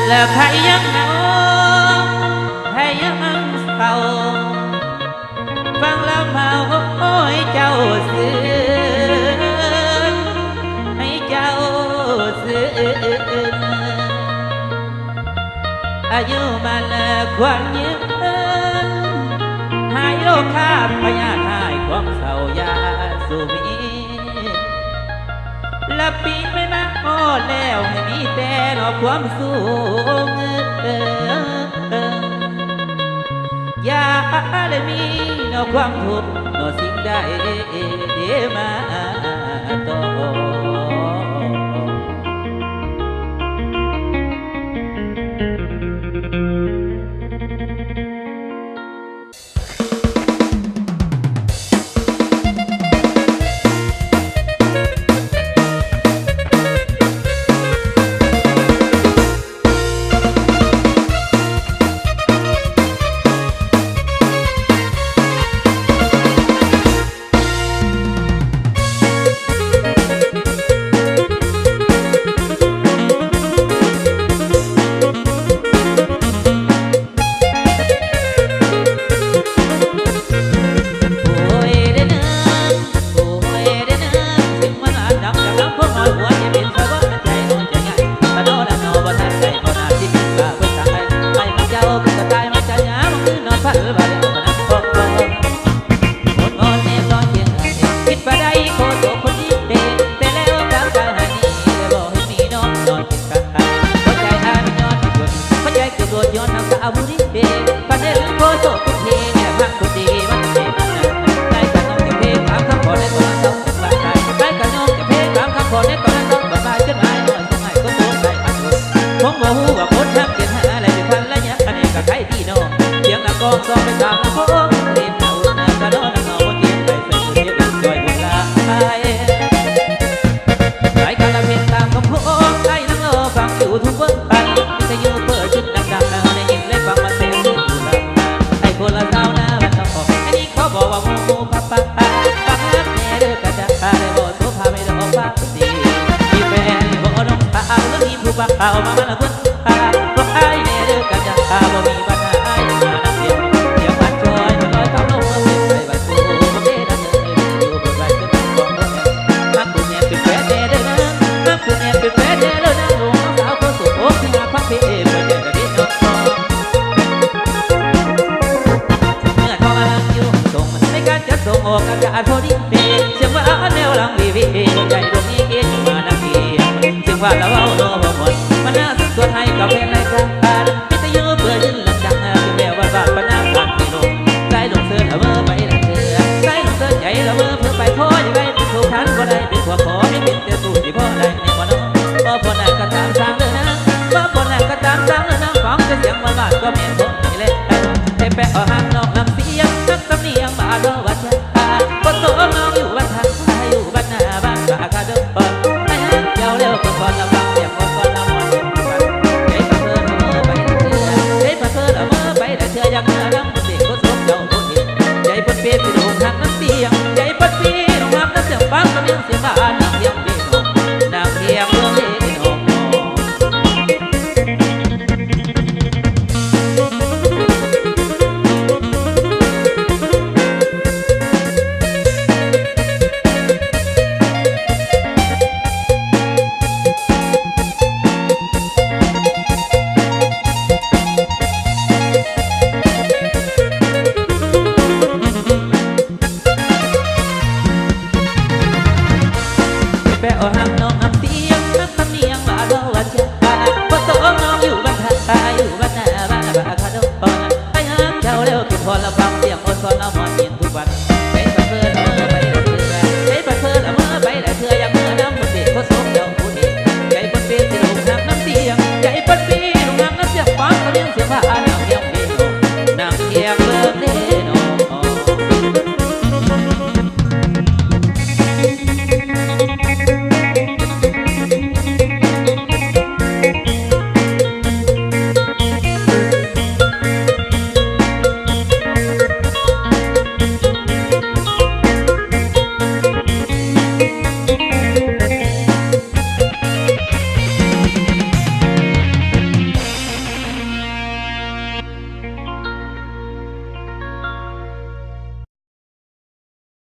แล้วใครยังเหงาใครยังเศร้าฟังแล้วเมาโอ้ยเจ้าสื่อให้เจ้าสื่ออายุมันความยืนหายโรคข้ามพยาธิหายความเศร้ายาสูบและปีไม่มาโอ้แล้วให้มีแต่รอความสูงอย่าได้มีนอความทุกข์นอสิ่งใดมาต่อสองไปสามโค้งเล่นเอาหน้ากระโดดเอาเทียนไปใส่มือเทียนช่วยบุญลาไอ้การละเพลงตามคำโค้งไอ้นั่งรอฟังอยู่ทุกวันไปจะอยู่เปิดชุดดังๆในยินได้ฟังมาเสียงสุดบุญลาไอ้คนละสาวหน้ามันต้องออกไอ้นี่เขาบอกว่าโมพับปักปักรักแน่เด้อกระดักได้บอกโซฟาไม่ได้ออกปากดีมีแฟนบอกน้องตาเอาแล้วมีผู้บักเอามามันละคนตาบอกไอ้แน่เด้อกระดักบอกมีปัญหาไอ้มานักเรียนส่งออกอากาศพอดีเป๊ะเสียงว่าแนวหลังวีวีใจดวงนี้เกิดมานาทีเสียงว่าเราเอาโน้มหมดมันน่าสุดส่วนให้กับเพลงในการมิตรยืมเพื่อยืนหลังดังคือแววว่าบ้านปนาการไม่ลงใจลงเสือเมื่อไปนั่งเสือใจลงเสือใจละเมื่อเพื่อไปพ่อยังไงเป็นถูกทันก็ได้เป็นขวบขอให้เป็นเตี้ยสูที่พ่อได้ในวันนั้นพ่อพ่อหน้าก็ตามสร้างเลยนะพ่อพ่อหน้าก็ตามสร้างเลยนะฟังเสียงบ้านก็เมียน